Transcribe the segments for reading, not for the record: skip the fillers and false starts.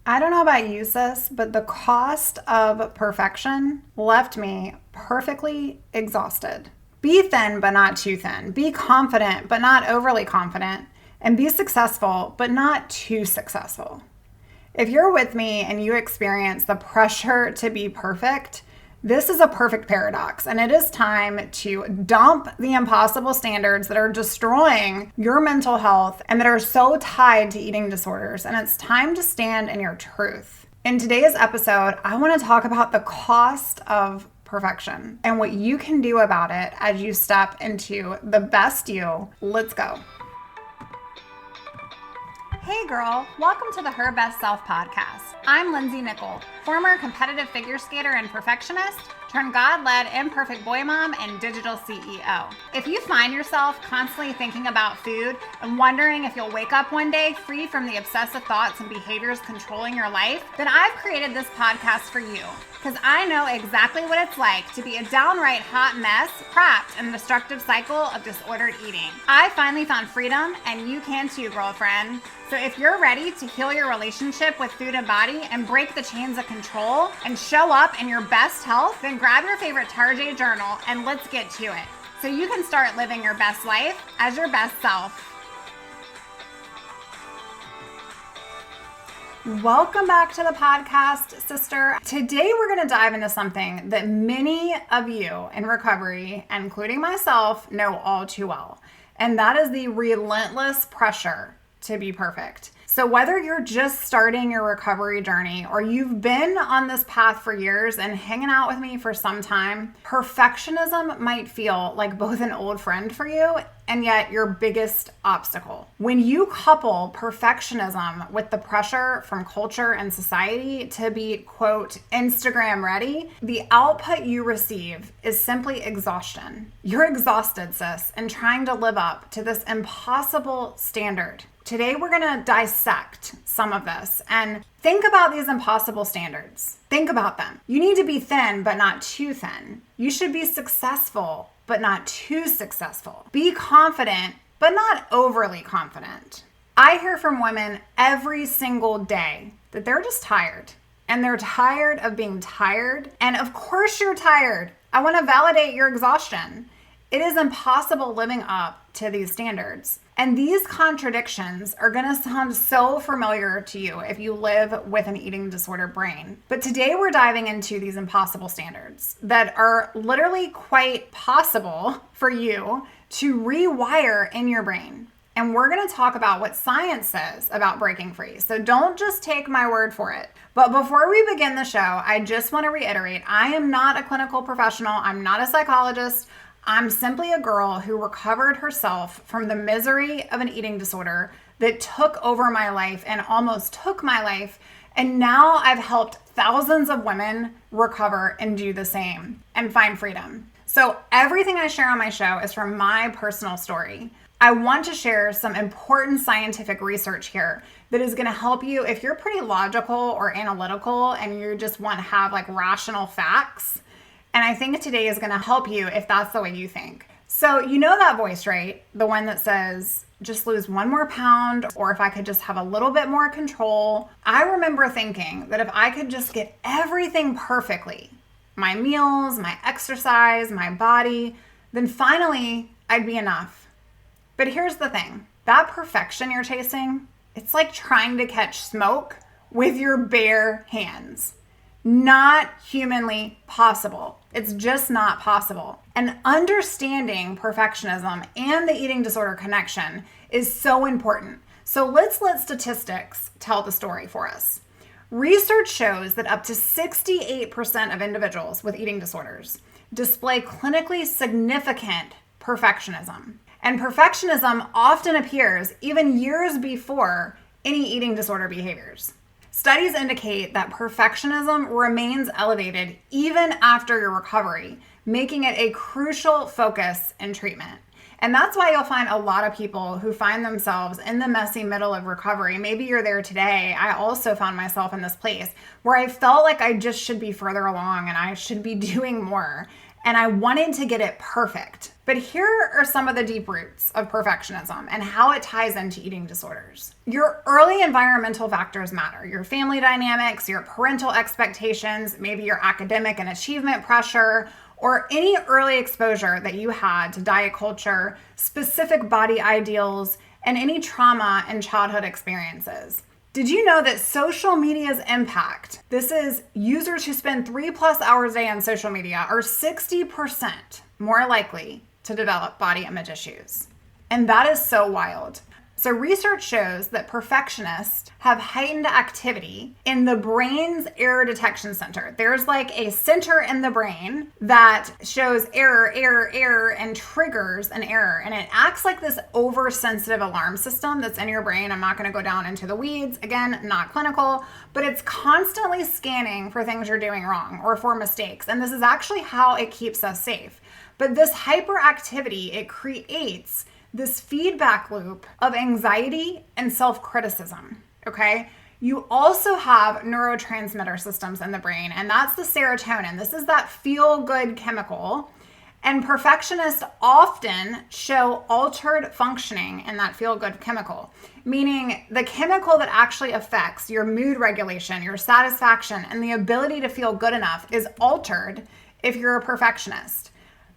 I don't know about you, sis, but the cost of perfection left me perfectly exhausted. Be thin, but not too thin. Be confident, but not overly confident. And be successful, but not too successful. If you're with me and you experience the pressure to be perfect, this is a perfect paradox, and it is time to dump the impossible standards that are destroying your mental health and that are so tied to eating disorders, and it's time to stand in your truth. In today's episode, I want to talk about the cost of perfection and what you can do about it as you step into the best you. Let's go. Hey girl, welcome to the Her Best Self podcast. I'm Lindsay Nickel, former competitive figure skater and perfectionist, turned God-led imperfect boy mom and digital CEO. If you find yourself constantly thinking about food and wondering if you'll wake up one day free from the obsessive thoughts and behaviors controlling your life, then I've created this podcast for you. Because I know exactly what it's like to be a downright hot mess, trapped in a destructive cycle of disordered eating. I finally found freedom, and you can too, girlfriend. So if you're ready to heal your relationship with food and body and break the chains of control and show up in your best health, then grab your favorite Tarjay journal and let's get to it. So you can start living your best life as your best self. Welcome back to the podcast, sister. Today we're going to dive into something that many of you in recovery, including myself, know all too well. And that is the relentless pressure to be perfect. So whether you're just starting your recovery journey or you've been on this path for years and hanging out with me for some time, perfectionism might feel like both an old friend for you and yet your biggest obstacle. When you couple perfectionism with the pressure from culture and society to be, quote, Instagram ready, the output you receive is simply exhaustion. You're exhausted, sis, and trying to live up to this impossible standard. Today, we're going to dissect some of this and think about these impossible standards. Think about them. You need to be thin, but not too thin. You should be successful, but not too successful. Be confident, but not overly confident. I hear from women every single day that they're just tired, and they're tired of being tired. And of course you're tired. I want to validate your exhaustion. It is impossible living up to these standards. And these contradictions are going to sound so familiar to you if you live with an eating disorder brain. But today we're diving into these impossible standards that are literally quite possible for you to rewire in your brain. And we're going to talk about what science says about breaking free. So don't just take my word for it. But before we begin the show, I just want to reiterate, I am not a clinical professional. I'm not a psychologist. I'm simply a girl who recovered herself from the misery of an eating disorder that took over my life and almost took my life. And now I've helped thousands of women recover and do the same and find freedom. So everything I share on my show is from my personal story. I want to share some important scientific research here that is going to help you if you're pretty logical or analytical and you just want to have like rational facts. And I think today is going to help you if that's the way you think. So you know that voice, right? The one that says, just lose 1 more pound, or if I could just have a little bit more control. I remember thinking that if I could just get everything perfectly, my meals, my exercise, my body, then finally I'd be enough. But here's the thing. That perfection you're chasing, it's like trying to catch smoke with your bare hands. Not humanly possible. It's just not possible. And understanding perfectionism and the eating disorder connection is so important. So let's let statistics tell the story for us. Research shows that up to 68% of individuals with eating disorders display clinically significant perfectionism. And perfectionism often appears even years before any eating disorder behaviors. Studies indicate that perfectionism remains elevated even after your recovery, making it a crucial focus in treatment. And that's why you'll find a lot of people who find themselves in the messy middle of recovery. Maybe you're there today. I also found myself in this place where I felt like I just should be further along and I should be doing more. and I wanted to get it perfect. But here are some of the deep roots of perfectionism and how it ties into eating disorders. Your early environmental factors matter. Your family dynamics, your parental expectations, maybe your academic and achievement pressure, or any early exposure that you had to diet culture, specific body ideals, and any trauma and childhood experiences. Did you know that social media's impact, this is users who spend 3+ hours a day on social media, are 60% more likely to develop body image issues? And that is so wild. So research shows that perfectionists have heightened activity in the brain's error detection center. There's like a center in the brain that shows error, and triggers an error. And it acts like this oversensitive alarm system that's in your brain. I'm not going to go down into the weeds. Again, not clinical, but it's constantly scanning for things you're doing wrong or for mistakes. And this is actually how it keeps us safe. But this hyperactivity, it creates this feedback loop of anxiety and self-criticism, okay? You also have neurotransmitter systems in the brain, and that's the serotonin. This is that feel-good chemical. And perfectionists often show altered functioning in that feel-good chemical, meaning the chemical that actually affects your mood regulation, your satisfaction, and the ability to feel good enough is altered if you're a perfectionist.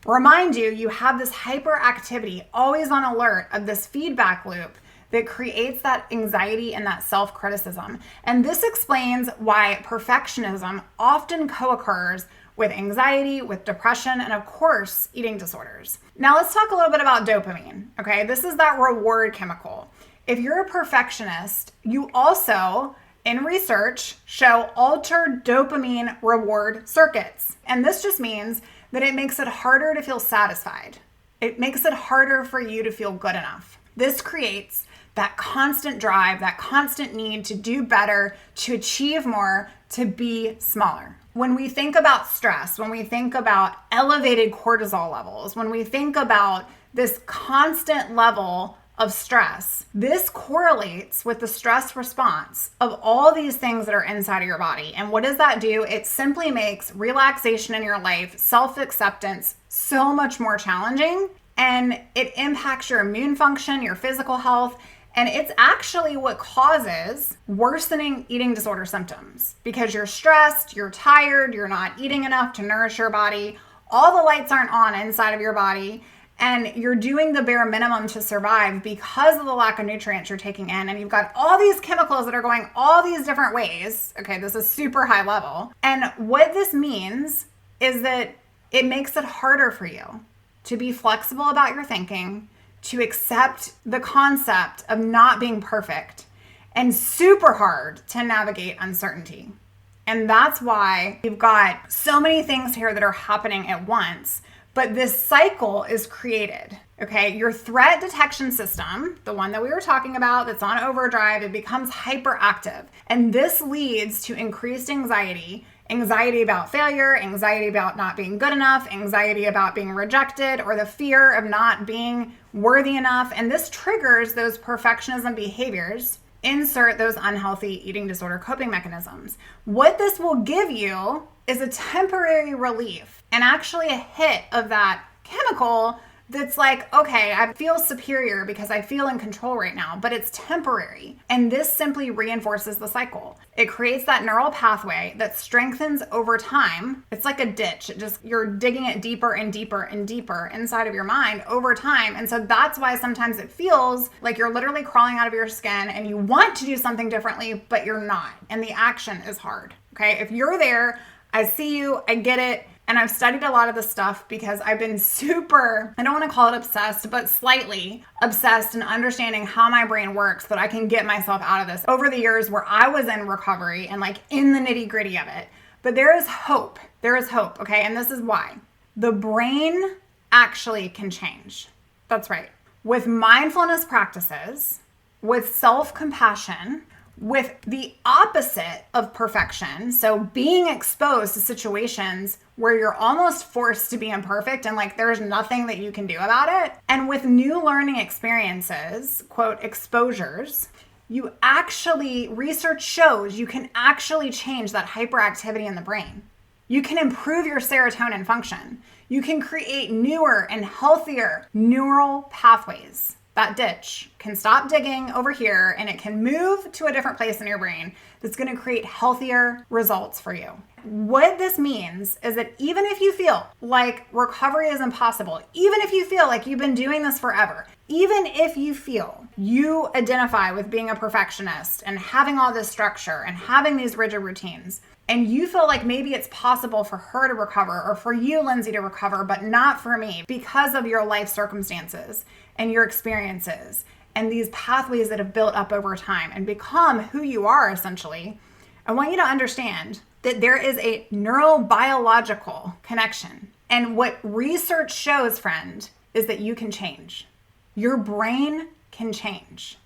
Remind you, you have this hyperactivity, always on alert of this feedback loop that creates that anxiety and that self-criticism. And this explains why perfectionism often co-occurs with anxiety, with depression, and of course, eating disorders. Now let's talk a little bit about dopamine, okay? This is that reward chemical. If you're a perfectionist, you also, in research, show altered dopamine reward circuits. And this just means that it makes it harder to feel satisfied. It makes it harder for you to feel good enough. This creates that constant drive, that constant need to do better, to achieve more, to be smaller. When we think about stress, when we think about elevated cortisol levels, when we think about this constant level of stress, this correlates with the stress response of all these things that are inside of your body. And what does that do? It simply makes relaxation in your life, self-acceptance, so much more challenging. And it impacts your immune function, your physical health. And it's actually what causes worsening eating disorder symptoms, because you're stressed, you're tired, you're not eating enough to nourish your body. All the lights aren't on inside of your body. And you're doing the bare minimum to survive because of the lack of nutrients you're taking in. And you've got all these chemicals that are going all these different ways. Okay, this is super high level. And what this means is that it makes it harder for you to be flexible about your thinking, to accept the concept of not being perfect, and super hard to navigate uncertainty. And that's why you've got so many things here that are happening at once. But this cycle is created, okay? Your threat detection system, the one that we were talking about that's on overdrive, it becomes hyperactive. And this leads to increased anxiety about failure, anxiety about not being good enough, anxiety about being rejected, or the fear of not being worthy enough. And this triggers those perfectionism behaviors. Insert those unhealthy eating disorder coping mechanisms. What this will give you is a temporary relief and actually a hit of that chemical that's like, okay, I feel superior because I feel in control right now, but it's temporary. And this simply reinforces the cycle. It creates that neural pathway that strengthens over time. It's like a ditch. You're digging it deeper and deeper and deeper inside of your mind over time. And so that's why sometimes it feels like you're literally crawling out of your skin and you want to do something differently, but you're not. And the action is hard. Okay. If you're there, I see you, I get it. And I've studied a lot of this stuff because I've been I don't want to call it obsessed, but slightly obsessed in understanding how my brain works so that I can get myself out of this over the years where I was in recovery and like in the nitty gritty of it. But there is hope. There is hope. Okay. And this is why the brain actually can change. That's right. With mindfulness practices, with self-compassion, with the opposite of perfection. So being exposed to situations where you're almost forced to be imperfect and like there's nothing that you can do about it. And with new learning experiences, quote, exposures, research shows you can actually change that hyperactivity in the brain. You can improve your serotonin function. You can create newer and healthier neural pathways. That ditch can stop digging over here and it can move to a different place in your brain that's going to create healthier results for you. What this means is that even if you feel like recovery is impossible, even if you feel like you've been doing this forever, even if you feel you identify with being a perfectionist and having all this structure and having these rigid routines, and you feel like maybe it's possible for her to recover or for you, Lindsay, to recover, but not for me because of your life circumstances and your experiences and these pathways that have built up over time and become who you are, essentially, I want you to understand that there is a neurobiological connection. And what research shows, friend, is that you can change. Your brain can change.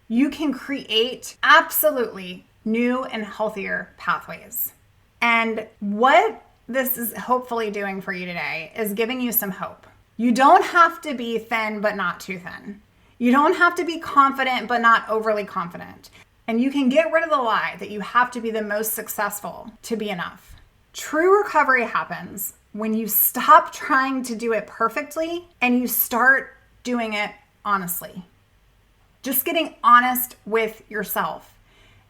You can create absolutely new and healthier pathways. And what this is hopefully doing for you today is giving you some hope. You don't have to be thin, but not too thin. You don't have to be confident, but not overly confident. And you can get rid of the lie that you have to be the most successful to be enough. True recovery happens when you stop trying to do it perfectly and you start doing it honestly. Just getting honest with yourself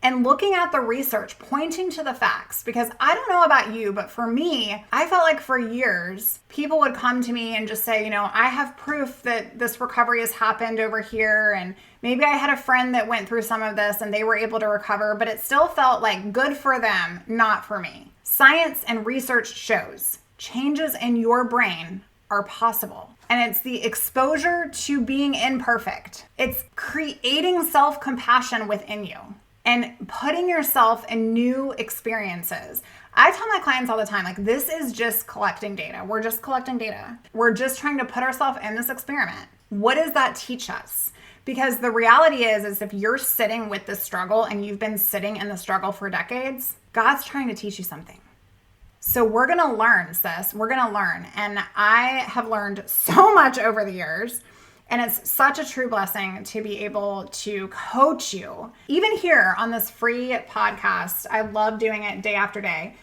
and looking at the research, pointing to the facts. Because I don't know about you, but for me, I felt like for years, people would come to me and just say, I have proof that this recovery has happened over here. And maybe I had a friend that went through some of this and they were able to recover, but it still felt like good for them, not for me. Science and research shows changes in your brain are possible. And it's the exposure to being imperfect. It's creating self-compassion within you and putting yourself in new experiences. I tell my clients all the time, this is just collecting data. We're just collecting data. We're just trying to put ourselves in this experiment. What does that teach us? Because the reality is if you're sitting with the struggle and you've been sitting in the struggle for decades, God's trying to teach you something. So we're going to learn, sis. We're going to learn. And I have learned so much over the years. And it's such a true blessing to be able to coach you. Even here on this free podcast, I love doing it day after day.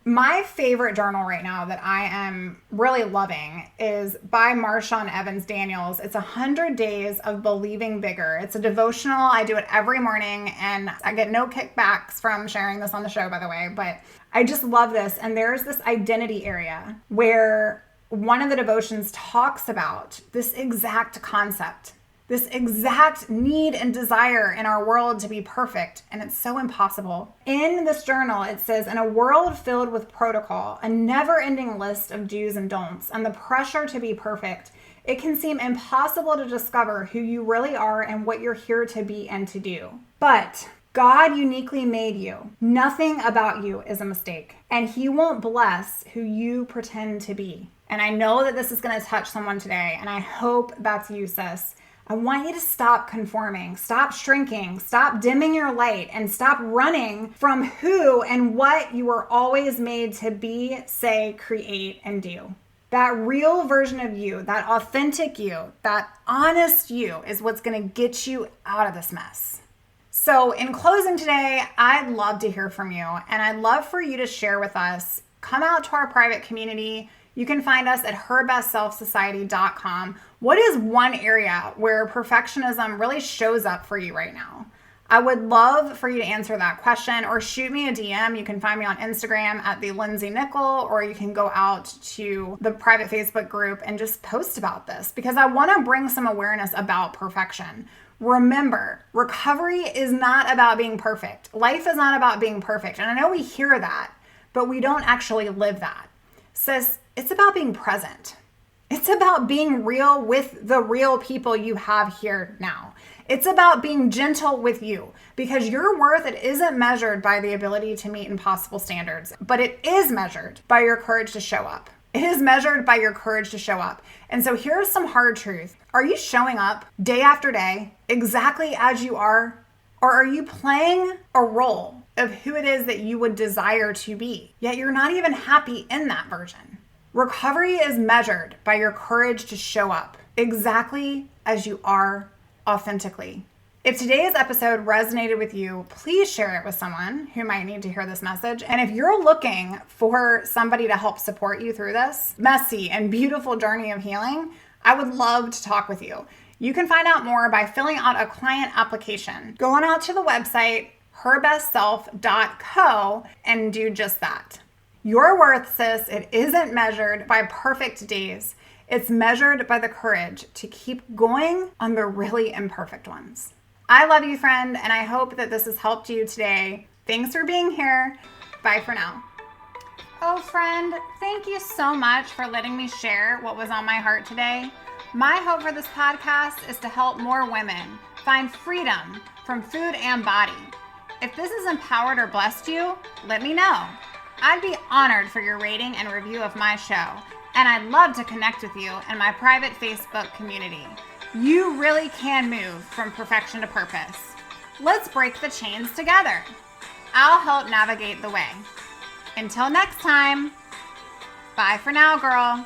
My favorite journal right now that I am really loving is by Marshawn Evans Daniels. It's 100 Days of Believing Bigger. It's a devotional. I do it every morning and I get no kickbacks from sharing this on the show, by the way, but I just love this. And there's this identity area where one of the devotions talks about this exact concept, this exact need and desire in our world to be perfect, and it's so impossible. In this journal, it says, in a world filled with protocol, a never-ending list of do's and don'ts, and the pressure to be perfect, it can seem impossible to discover who you really are and what you're here to be and to do. But God uniquely made you. Nothing about you is a mistake, and He won't bless who you pretend to be. And I know that this is going to touch someone today, and I hope that's you, sis. I want you to stop conforming, stop shrinking, stop dimming your light, and stop running from who and what you were always made to be, say, create, and do. That real version of you, that authentic you, that honest you is what's going to get you out of this mess. So in closing today, I'd love to hear from you, and I'd love for you to share with us. Come out to our private community. You can find us at herbestselfsociety.com. What is one area where perfectionism really shows up for you right now? I would love for you to answer that question or shoot me a DM. You can find me on Instagram at the Lindsay Nickel, or you can go out to the private Facebook group and just post about this because I want to bring some awareness about perfection. Remember, recovery is not about being perfect. Life is not about being perfect. And I know we hear that, but we don't actually live that. Sis, it's about being present. It's about being real with the real people you have here now. It's about being gentle with you because your worth, it isn't measured by the ability to meet impossible standards, but it is measured by your courage to show up. It is measured by your courage to show up. And so here's some hard truth. Are you showing up day after day exactly as you are? Or are you playing a role of who it is that you would desire to be, yet you're not even happy in that version? Recovery is measured by your courage to show up exactly as you are authentically. If today's episode resonated with you, please share it with someone who might need to hear this message. And if you're looking for somebody to help support you through this messy and beautiful journey of healing, I would love to talk with you. You can find out more by filling out a client application. Go on out to the website, herbestself.co, and do just that. Your worth, sis, it isn't measured by perfect days. It's measured by the courage to keep going on the really imperfect ones. I love you, friend, and I hope that this has helped you today. Thanks for being here. Bye for now. Oh, friend, thank you so much for letting me share what was on my heart today. My hope for this podcast is to help more women find freedom from food and body. If this has empowered or blessed you, let me know. I'd be honored for your rating and review of my show, and I'd love to connect with you in my private Facebook community. You really can move from perfection to purpose. Let's break the chains together. I'll help navigate the way. Until next time, bye for now, girl.